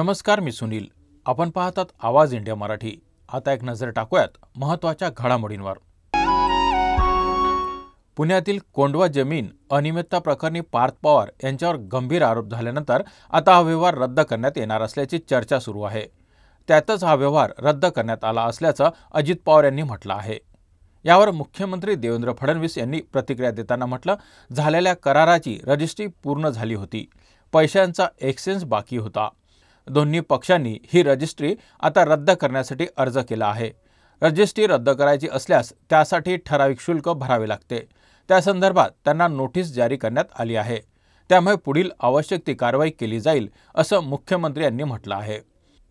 नमस्कार, मी सुनील. आपण पाहतात आवाज इंडिया मराठी. आता एक नजर टाकूयात महत्त्वाच्या घडामोडींवर. पुण्यातील कोंडवा जमीन अनियमितता प्रकरणी पार्थ पवार यांच्यावर गंभीर आरोप झाल्यानंतर आता हा व्यवहार रद्द करण्यात येणार असल्याची चर्चा सुरू आहे. त्यातच हा व्यवहार रद्द करण्यात आला असल्याचं अजित पवार यांनी म्हटलं आहे. यावर मुख्यमंत्री देवेंद्र फडणवीस यांनी प्रतिक्रिया देताना म्हटलं, झालेल्या कराराची रजिस्ट्री पूर्ण झाली होती, पैशांचा एक्सचेंज बाकी होता. दोन्ही पक्षांनी ही रजिस्ट्री आता रद्द करण्यासाठी अर्ज केला आहे. रजिस्ट्री रद्द करायची असल्यास त्यासाठी ठराविक शुल्क भरावे लागते. त्या संदर्भात त्यांना नोटीस जारी करण्यात आली आहे. त्यामुळे पुढील आवश्यक ती कारवाई केली जाईल असं मुख्यमंत्री यांनी म्हटलं आहे.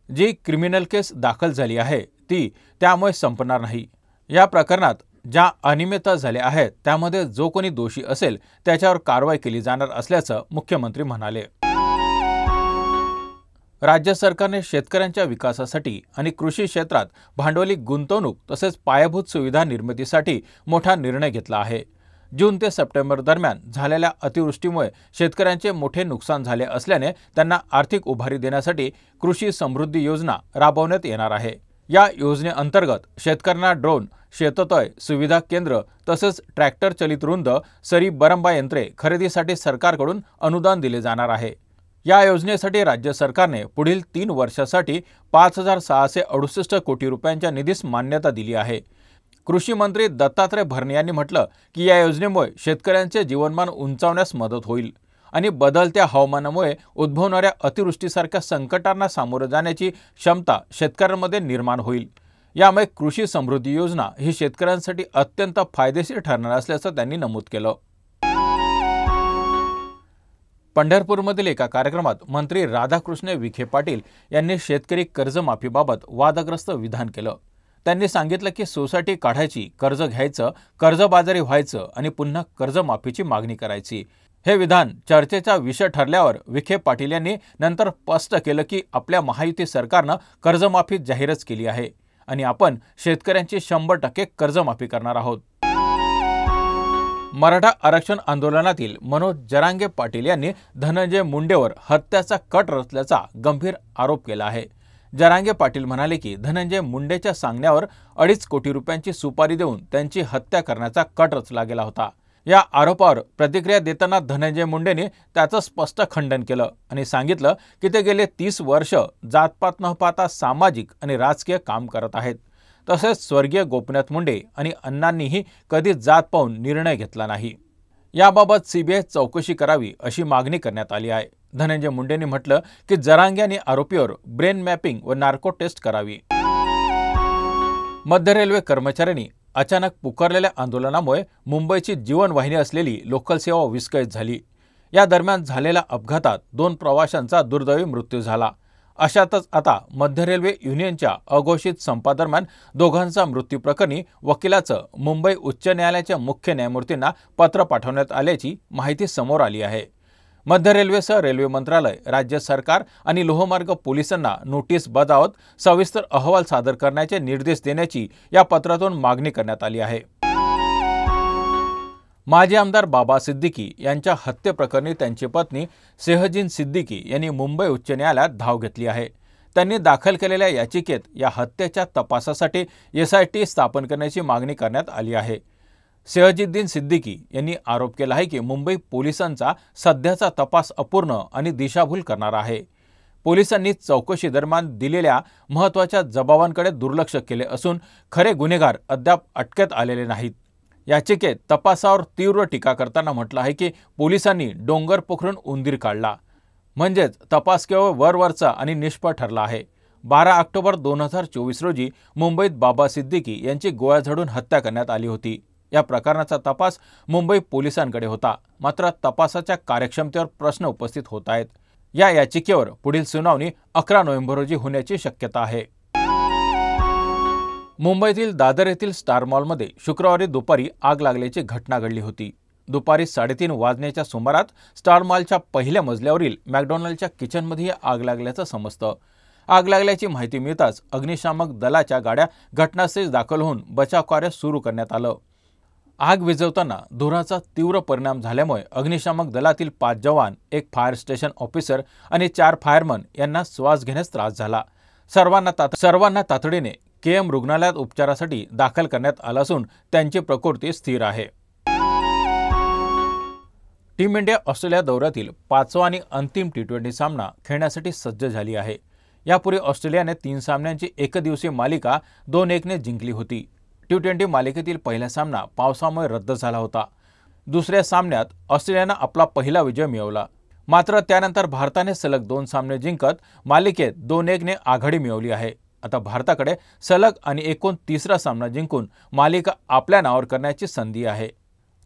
जी क्रिमिनल केस दाखल झाली आहे ती त्यामुळे संपणार नाही. या प्रकरणात ज्या अनियमितता झाल्या आहेत त्यामध्ये जो कोणी दोषी असेल त्याच्यावर कारवाई केली जाणार असल्याचं मुख्यमंत्री म्हणाले. राज्य सरकारने शेतकऱ्यांच्या विकासासाठी आणि कृषी क्षेत्रात भांडवली गुंतवणूक तसेच पायाभूत सुविधा निर्मितीसाठी मोठा निर्णय घेतला आहे. जून ते सप्टेंबर दरम्यान झालेल्या अतिवृष्टीमुळे शेतकऱ्यांचे मोठे नुकसान झाले असल्याने त्यांना आर्थिक उभारी देण्यासाठी कृषी समृद्धी योजना राबवण्यात येणार आहे. या योजनेअंतर्गत शेतकऱ्यांना ड्रोन, शेततळे सुविधा केंद्र तसेच ट्रॅक्टर चलित रुंद सरी बरंबा यंत्रे खरेदीसाठी सरकारकडून अनुदान दिले जाणार आहे. या योजनेसाठी राज्य सरकारने पुढील 3 वर्षासाठी 5,668 कोटी रुपयांच्या निधीस मान्यता दिली आहे. कृषी मंत्री दत्तात्रय भरणे यांनी म्हटलं की या योजनेमुळे शेतकऱ्यांचे जीवनमान उंचावण्यास मदत होईल आणि बदलत्या हवामानामुळे उद्भवणाऱ्या अतिवृष्टीसारख्या संकटांना सामोरे जाण्याची क्षमता शेतकऱ्यांमध्ये निर्माण होईल. यामुळे कृषी समृद्धी योजना ही शेतकऱ्यांसाठी अत्यंत फायदेशीर ठरणार असल्याचं त्यांनी नमूद केलं. पंढरपूरमधील एका कार्यक्रमात मंत्री राधाकृष्ण विखे पाटील यांनी शेतकरी कर्जमाफीबाबत वादग्रस्त विधान केलं. त्यांनी सांगितलं की सोसायटी काढायची, कर्ज घ्यायचं, कर्जबाजारी व्हायचं आणि पुन्हा कर्जमाफीची मागणी करायची. हे विधान चर्चेचा विषय ठरल्यावर विखे पाटील यांनी नंतर स्पष्ट केलं की आपल्या महायुती सरकारनं कर्जमाफी जाहीरच केली आहे आणि आपण शेतकऱ्यांची 100% कर्जमाफी करणार आहोत. मराठा आरक्षण आंदोलनातील मनोज जरांगे पाटील यांनी धनंजय मुंडेवर हत्याचा कट रचल्याचा गंभीर आरोप केला आहे. जरांगे पाटील म्हणाले की धनंजय मुंडेच्या सांगण्यावर 2.5 कोटी रुपयांची सुपारी देऊन त्यांची हत्या करण्याचा कट रचला गेला होता. या आरोपावर प्रतिक्रिया देताना धनंजय मुंडेने त्याचं स्पष्ट खंडन केलं आणि सांगितलं की ते गेले 30 वर्ष जातपात न पाहता सामाजिक आणि राजकीय काम करत आहेत. तसेच स्वर्गीय गोपीनाथ मुंडे आणि अण्णांनीही कधी जात पाहून निर्णय घेतला नाही. याबाबत सीबीआय चौकशी करावी अशी मागणी करण्यात आली आहे. धनंजय मुंडेंनी म्हटलं की जरांगे आणि आरोपीवर ब्रेन मॅपिंग व नार्को टेस्ट करावी. मध्य रेल्वे कर्मचाऱ्यांनी अचानक पुकारलेल्या आंदोलनामुळे मुंबईची जीवनवाहिनी असलेली लोकल सेवा विस्कळीत झाली. या दरम्यान झालेल्या अपघातात 2 प्रवाशांचा दुर्दैवी मृत्यू झाला. अशातच आता मध्य रेल्वे युनियनच्या अघोषित संपादरम्यान दोघांचा मृत्यू प्रकरणी वकिलाचं मुंबई उच्च न्यायालयाच्या मुख्य न्यायमूर्तींना पत्र पाठवण्यात आल्याची माहिती समोर आली आहे. मध्य रेल्वेसह रेल्वे मंत्रालय, राज्य सरकार आणि लोहमार्ग पोलिसांना नोटीस बजावत सविस्तर अहवाल सादर करण्याचे निर्देश देण्याची या पत्रातून मागणी करण्यात आली आहे. माजी आमदार बाबा सिद्दीकी यांच्या हत्येप्रकरणी त्यांची पत्नी सेहजीन सिद्दीकी यांनी मुंबई उच्च न्यायालयात धाव घेतली आहे. त्यांनी दाखल केलेल्या याचिकेत या हत्येच्या तपासासाठी SIT स्थापन करण्याची मागणी करण्यात आली आहे. सेहजीद्दीन सिद्दीकी यांनी आरोप केला आहे की मुंबई पोलिसांचा सध्याचा तपास अपूर्ण आणि दिशाभूल करणारा आहे. पोलिसांनी चौकशी दरम्यान दिलेल्या महत्त्वाच्या जबाबांकडे दुर्लक्ष केले असून खरे गुन्हेगार अद्याप अटकेत आलेले नाहीत. याचिकेत तपासावर तीव्र टीका करताना म्हटलं आहे की पोलिसांनी डोंगर पोखरून उंदीर काढला, म्हणजेच तपास केवळ वरवरचा आणि निष्फळ ठरला आहे. 12 ऑक्टोबर 2024 रोजी मुंबईत बाबा सिद्दीकी यांची गोळ्या झाडून हत्या करण्यात आली होती. या प्रकरणाचा तपास मुंबई पोलिसांकडे होता. मात्र तपासाच्या कार्यक्षमतेवर प्रश्न उपस्थित होत आहेत. या याचिकेवर पुढील सुनावणी 11 नोव्हेंबर रोजी होण्याची शक्यता आहे. मुंबईतील दादर येथील स्टार मॉलमध्ये शुक्रवारी दुपारी आग लागल्याची घटना घडली होती. दुपारी 3:30 वाजण्याच्या सुमारात स्टार मॉलच्या पहिल्या मजल्यावरील मॅकडॉनल्डच्या किचनमध्ये आग लागल्याचं समजतं. आग लागल्याची माहिती मिळताच अग्निशामक दलाच्या गाड्या घटनास्थळी दाखल होऊन बचाव कार्य सुरू करण्यात आलं. आग विझवताना धुराचा तीव्र परिणाम झाल्यामुळे अग्निशामक दलातील 5 जवान, एक फायर स्टेशन ऑफिसर आणि 4 फायरमन यांना श्वास घेण्यास त्रास झाला। सर्वांना तातडीने केएम रुग्णालयात उपचारासाठी दाखल करण्यात आलं असून त्यांची प्रकृती स्थिर आहे। टीम इंडिया ऑस्ट्रेलिया दौऱ्यातील 5वा आणि अंतिम T20 सामना खेळण्यासाठी सज्ज झाली आहे। यापूर्वी ऑस्ट्रेलियाने 3 सामन्यांची एकदिवसीय मालिका 2-1 ने जिंकली होती। T20 मालिकेतील पहिला सामना पावसामुळे रद्द झाला होता। दुसऱ्या सामन्यात ऑस्ट्रेलियाने आपला पहिला विजय मिळवला। मात्र त्यानंतर भारताने सलग 2 सामने जिंकत मालिकेत 2-1 ने आघाडी मिळवली आहे। आता भारताकडे सलग आणि एकूण तिसरा सामना जिंकून मालिका आपल्या नावावर करण्याची संधी आहे।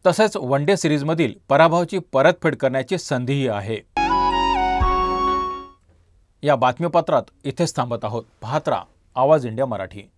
तसेच वन डे सिरीजमधील पराभवाची परतफेड करण्याची संधीही आहे। या बातमीपत्रात इथेच थांबत आहोत। पाहत रहा आवाज इंडिया मराठी।